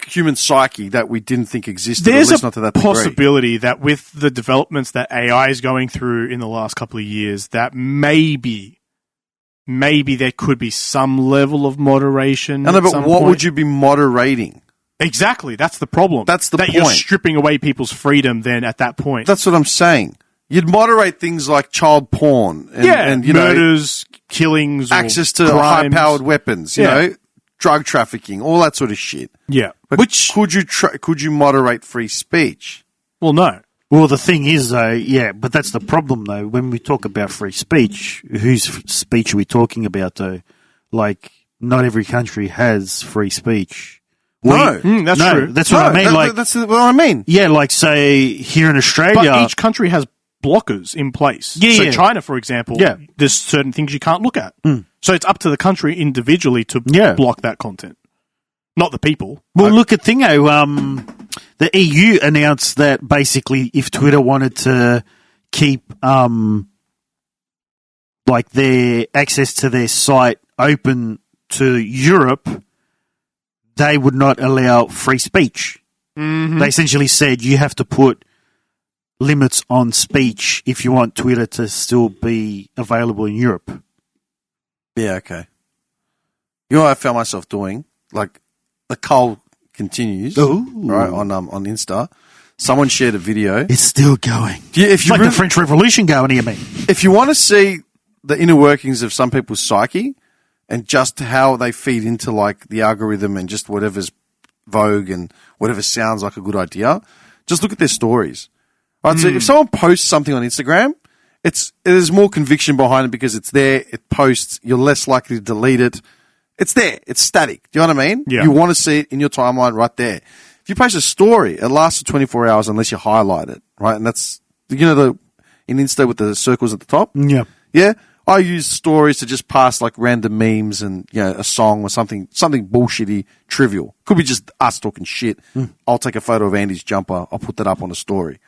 human psyche that we didn't think existed. There's at least not to that degree. Possibility that with the developments that AI is going through in the last couple of years, that maybe there could be some level of moderation. I know, but what would you be moderating? Exactly, that's the problem. That's the point. You're stripping away people's freedom then at that point. That's what I'm saying. You'd moderate things like child porn and murders, killings, access to crimes. high-powered weapons, drug trafficking, all that sort of shit. Yeah. But could you moderate free speech? Well, no. Well, the thing is, though, but that's the problem, though. When we talk about free speech, whose speech are we talking about, though? Not every country has free speech. That's true. That's what I mean. That's what I mean. Yeah, say, here in Australia... But each country has blockers in place. Yeah, China, for example, there's certain things you can't look at. So it's up to the country individually to block that content, not the people. Well, look at Thingo. The EU announced that basically if Twitter wanted to keep their access to their site open to Europe, they would not allow free speech. Mm-hmm. They essentially said you have to put limits on speech if you want Twitter to still be available in Europe. Yeah, okay. You know what I found myself doing? The cull continues, right, on Insta. Someone shared a video. It's still going. It's like the French Revolution going here, man. If you want to see the inner workings of some people's psyche and just how they feed into the algorithm and just whatever's vogue and whatever sounds like a good idea, just look at their stories. Right, so if someone posts something on Instagram, there's more conviction behind it because it's there, it posts, you're less likely to delete it. It's there, it's static. Do you know what I mean? Yeah. You want to see it in your timeline right there. If you post a story, it lasts for 24 hours unless you highlight it, right? And that's, in Insta with the circles at the top? Yeah. Yeah? I use stories to just pass random memes and, a song or something bullshitty, trivial. Could be just us talking shit. I'll take a photo of Andy's jumper, I'll put that up on a story.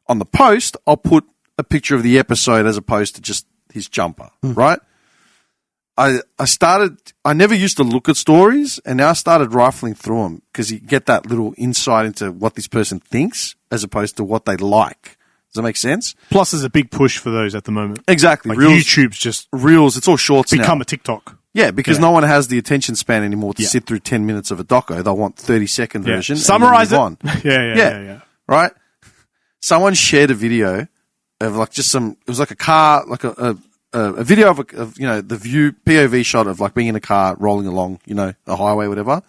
On the post, I'll put a picture of the episode as opposed to just his jumper, right? I never used to look at stories, and now I started rifling through them because you get that little insight into what this person thinks as opposed to what they like. Does that make sense? Plus, there's a big push for those at the moment. Exactly. YouTube's just Reels, it's all shorts become now. a TikTok. Yeah, because no one has the attention span anymore to sit through 10 minutes of a doco. They'll want 30-second version. Summarize it. On. Yeah. right? Someone shared a video of like just it was like a car, like a video of the view, POV shot of like being in a car rolling along, a highway, whatever.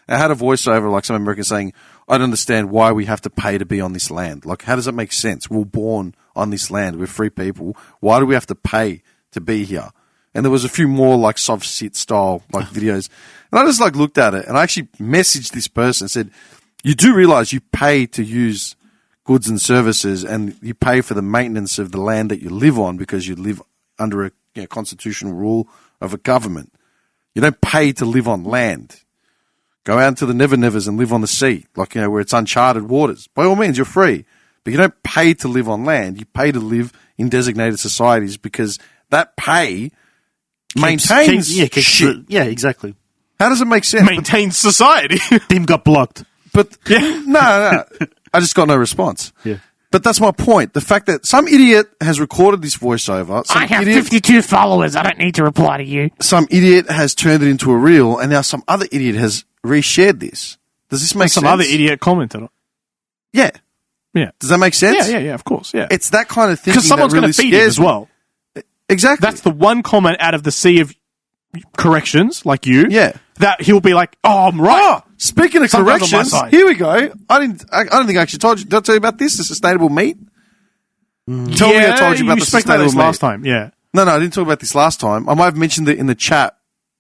And it had a voiceover like some American saying, I don't understand why we have to pay to be on this land. Like, how does that make sense? We're born on this land. We're free people. Why do we have to pay to be here? And there was a few more like soft sit style like videos. And I just like looked at it and I actually messaged this person and said, you do realize you pay to use goods and services and you pay for the maintenance of the land that you live on because you live under a constitutional rule of a government. You don't pay to live on land. Go out into the never-nevers and live on the sea, like, where it's uncharted waters. By all means, you're free. But you don't pay to live on land. You pay to live in designated societies because that pay maintains shit. Yeah, exactly. How does it make sense? Maintains society. Tim got blocked. But, no. I just got no response. Yeah. But that's my point. The fact that some idiot has recorded this voiceover. I have 52 followers. I don't need to reply to you. Some idiot has turned it into a reel, and now some other idiot has reshared this. Does this make sense? Some other idiot commented on it. Yeah. Yeah. Does that make sense? Yeah, of course, yeah. It's that kind of thing because someone's really going to feed it as well. Exactly. That's the one comment out of the sea of corrections, like you. Yeah. That he'll be like, oh, I'm right. Oh, speaking of corrections, here we go. I don't think I actually told you. Did I tell you about this? The sustainable meat? Tell me I told you about the sustainable meat. Last time, yeah. No, I didn't talk about this last time. I might have mentioned it in the chat.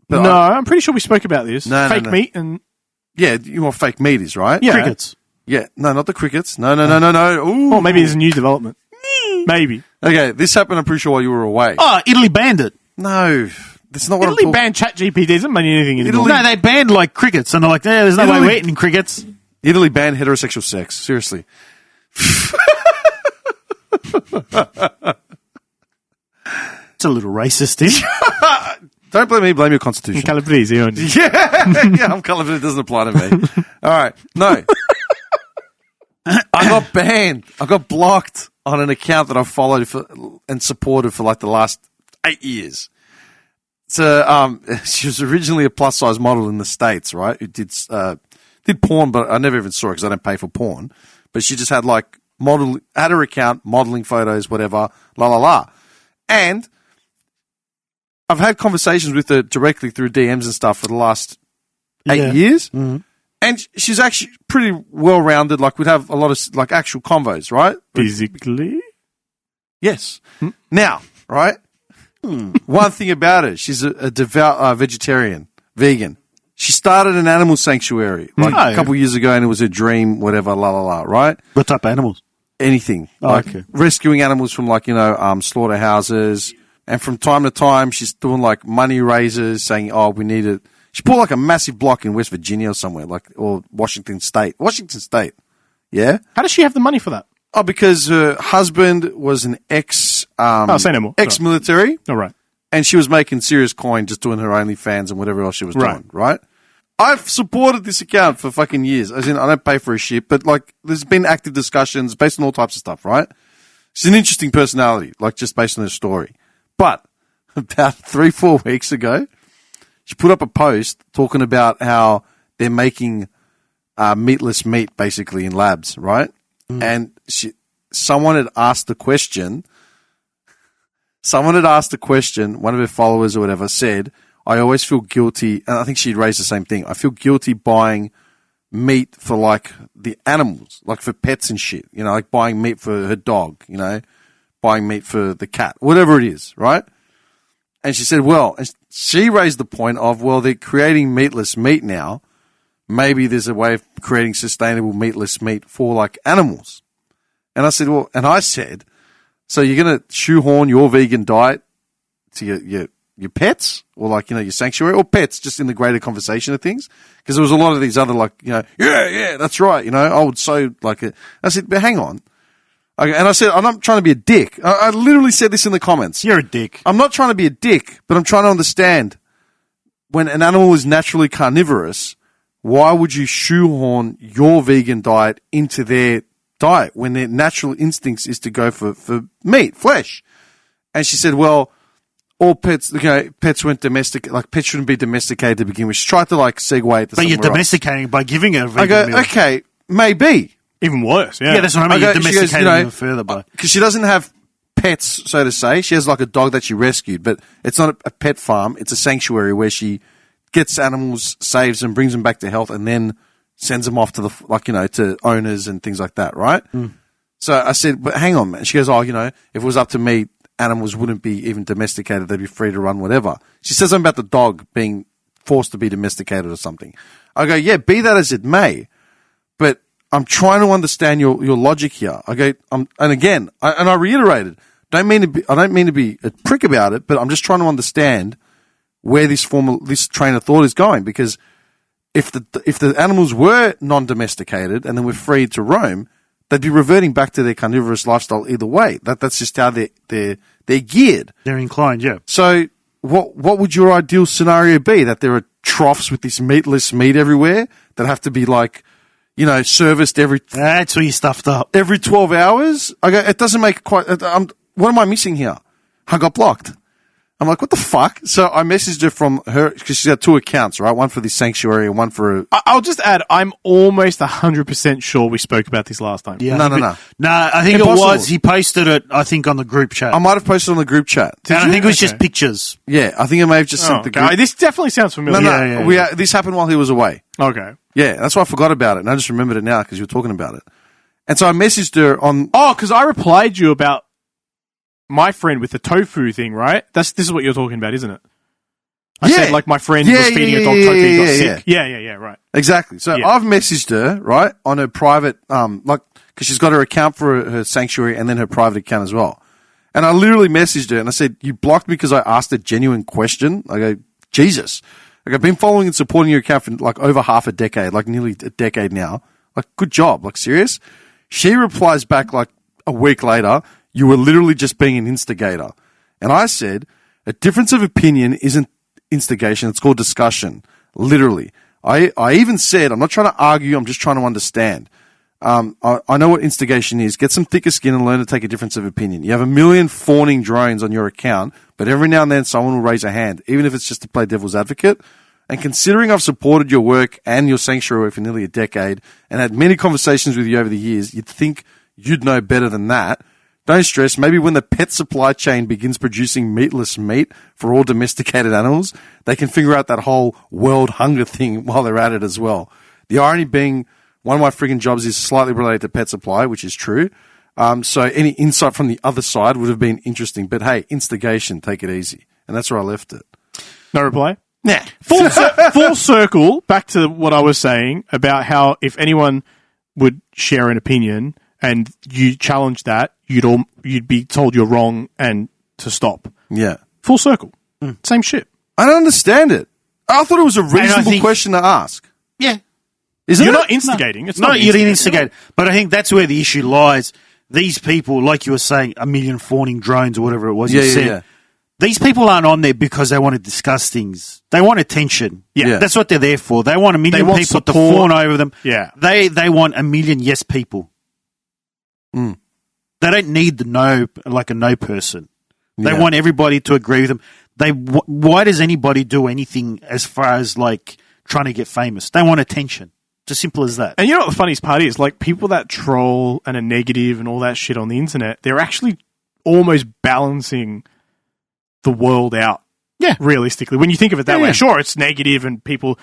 But I'm pretty sure we spoke about this. Fake meat and... Yeah, you know what fake meat is, right? Yeah. Crickets. Yeah, no, not the crickets. No. Ooh. Or maybe there's a new development. Maybe. Okay, this happened, I'm pretty sure, while you were away. Oh, Italy banned it. No, that's not what Italy I'm talking banned ChatGPT. Doesn't mean anything anymore. No, they banned like crickets, and they're like, there's no way we're eating crickets. Italy banned heterosexual sex. Seriously. It's a little racist, Tim. Don't blame me, blame your constitution. Calabrese, aren't you? Yeah, I'm colourblind. It doesn't apply to me. All right, no. I got banned. I got blocked on an account that I followed and supported for like the last 8 years. So, she was originally a plus size model in the States, right? Who did porn, but I never even saw it because I don't pay for porn. But she just had like had her account, modeling photos, whatever, and I've had conversations with her directly through DMs and stuff for the last 8 years. Mm-hmm. And she's actually pretty well-rounded. Like, we'd have a lot of, like, actual convos, right? Physically? Yes. Now, right? One thing about her, she's a devout vegetarian, vegan. She started an animal sanctuary, like, a couple years ago, and it was her dream, whatever, right? What type of animals? Anything. Rescuing animals from, like, slaughterhouses. And from time to time, she's doing, like, money raises, saying, we need it. She bought like a massive block in West Virginia or somewhere, or Washington State. Yeah? How does she have the money for that? Oh, because her husband was an say no more. ex-military. All right. And she was making serious coin just doing her OnlyFans and whatever else she was doing, right? I've supported this account for fucking years. As in, I don't pay for a shit, but like, there's been active discussions based on all types of stuff, right? She's an interesting personality, like just based on her story. But about 3-4 weeks ago, she put up a post talking about how they're making meatless meat basically in labs, right? And someone had asked the question. One of her followers or whatever said, I always feel guilty, and I think she'd raised the same thing. I feel guilty buying meat for like the animals, like for pets and shit, like buying meat for her dog, buying meat for the cat, whatever it is, right? And she said, she raised the point of, they're creating meatless meat now. Maybe there's a way of creating sustainable meatless meat for like animals. And I said, so you're going to shoehorn your vegan diet to your pets or like, your sanctuary or pets just in the greater conversation of things? Because there was a lot of these other like, yeah, that's right. I would so like it. I said, but hang on. Okay, and I said, I'm not trying to be a dick. I literally said this in the comments. You're a dick. I'm not trying to be a dick, but I'm trying to understand when an animal is naturally carnivorous, why would you shoehorn your vegan diet into their diet when their natural instincts is to go for meat, flesh? And she said, all pets, pets weren't domesticated, like pets shouldn't be domesticated to begin with. She tried to like segue it to But you're somewhere domesticating else. by giving her a vegan I go, meal. okay, maybe. Even worse, yeah. Yeah, that's what I mean. Okay, You're domesticating them further by. Because she doesn't have pets, so to say. She has like a dog that she rescued, but it's not a pet farm. It's a sanctuary where she gets animals, saves them, brings them back to health, and then sends them off to to owners and things like that, right? So I said, but hang on, man. She goes, if it was up to me, animals wouldn't be even domesticated. They'd be free to run whatever. She says something about the dog being forced to be domesticated or something. I go, yeah, be that as it may, but I'm trying to understand your logic here. I go, and I reiterated, I don't mean to be a prick about it, but I'm just trying to understand where this train of thought is going, because if the animals were non-domesticated and then were free to roam, they'd be reverting back to their carnivorous lifestyle either way. That's just how they're geared. They're inclined, yeah. So what would your ideal scenario be? That there are troughs with this meatless meat everywhere that have to be serviced That's where you stuffed up. every 12 hours? I go, it doesn't make quite. What am I missing here? I got blocked. I'm like, what the fuck? So I messaged her from her, because she's got 2 accounts, right? One for the sanctuary and one for... I'll just add, I'm almost 100% sure we spoke about this last time. Yeah, No. No, I think Impossible. it was. He posted it, I think, on the group chat. I might have posted on the group chat. And I think it was Okay. just pictures. Yeah, I think I may have just sent the group. This definitely sounds familiar. No. Yeah. This happened while he was away. Okay. Yeah, that's why I forgot about it, and I just remembered it now because you were talking about it. And so I messaged her on... Oh, because I replied you about my friend with the tofu thing, right? This is what you're talking about, isn't it? I Yeah. said, my friend Yeah, was feeding yeah, a dog yeah, tofu, he got yeah, sick. Yeah, right. Exactly. So Yeah. I've messaged her, right, on her private, because she's got her account for her sanctuary and then her private account as well. And I literally messaged her and I said, you blocked me because I asked a genuine question? I go, Jesus. Like, I've been following and supporting your account for over half a decade, nearly a decade now. Good job. Serious? She replies back a week later, you were literally just being an instigator. And I said, a difference of opinion isn't instigation, it's called discussion. Literally. I even said, I'm not trying to argue, I'm just trying to understand. I know what instigation is. Get some thicker skin and learn to take a difference of opinion. You have 1 million fawning drones on your account, but every now and then someone will raise a hand, even if it's just to play devil's advocate. And considering I've supported your work and your sanctuary work for nearly a decade and had many conversations with you over the years, you'd think you'd know better than that. Don't stress. Maybe when the pet supply chain begins producing meatless meat for all domesticated animals, they can figure out that whole world hunger thing while they're at it as well. The irony being, one of my friggin' jobs is slightly related to pet supply, which is true. So any insight from the other side would have been interesting. But hey, instigation, take it easy. And that's where I left it. No reply? Nah. Full circle, back to what I was saying about how if anyone would share an opinion and you challenge that, you'd be told you're wrong and to stop. Yeah. Full circle. Same shit. I don't understand it. I thought it was a reasonable question to ask. Yeah. Isn't You're it? not instigating. It's No, not you didn't instigate. But I think that's where the issue lies. These people, like you were saying, 1 million fawning drones or whatever it was you said. Yeah. These people aren't on there because they want to discuss things. They want attention. Yeah. That's what they're there for. They want 1 million want people to support. fawn over them. Yeah. They want 1 million yes people. They don't need the no, like a no person. They want everybody to agree with them. Why does anybody do anything as far as trying to get famous? They want attention. It's as simple as that. And you know what the funniest part is? People that troll and are negative and all that shit on the internet, they're actually almost balancing the world out. Yeah. Realistically. When you think of it that way. Yeah. Sure, it's negative and people,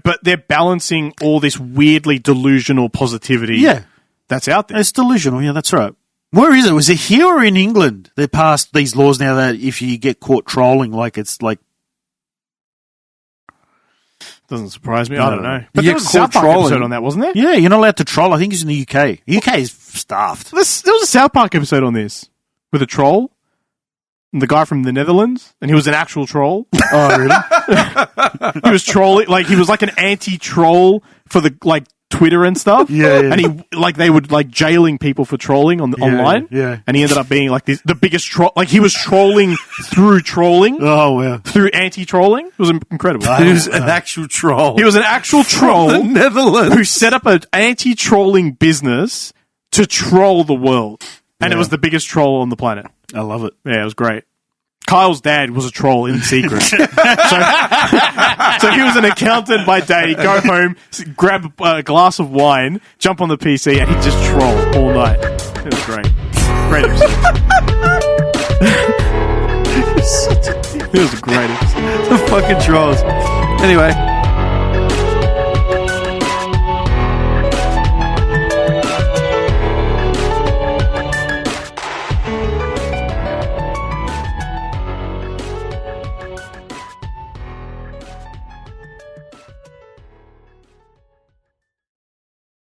but they're balancing all this weirdly delusional positivity that's out there. It's delusional. Yeah, that's right. Where is it? Was it here or in England? They passed these laws now that if you get caught trolling, Doesn't surprise me. I don't know. But You there was a South Park trolling. episode on that, wasn't there? yeah, you're not allowed to troll. I think it's in the UK. UK is staffed. There was a South Park episode on this with a troll. And the guy from the Netherlands, and he was an actual troll. Oh, really? He was trolling, he was an anti-troll for the Twitter and stuff. Yeah. And he they would jailing people for trolling online. yeah. And he ended up being the biggest troll. He was trolling through trolling, Oh, wow. through anti-trolling. It was incredible. He was an actual troll. He was an actual troll the Netherlands. who set up an anti-trolling business to troll the world. And it was the biggest troll on the planet. I love it. Yeah, it was great. Kyle's dad was a troll in secret. So he was an accountant by day, go home, grab a glass of wine, jump on the PC, and he'd just troll all night. It was great. Great episode. Such a dick. It was a great episode. The fucking trolls. Anyway.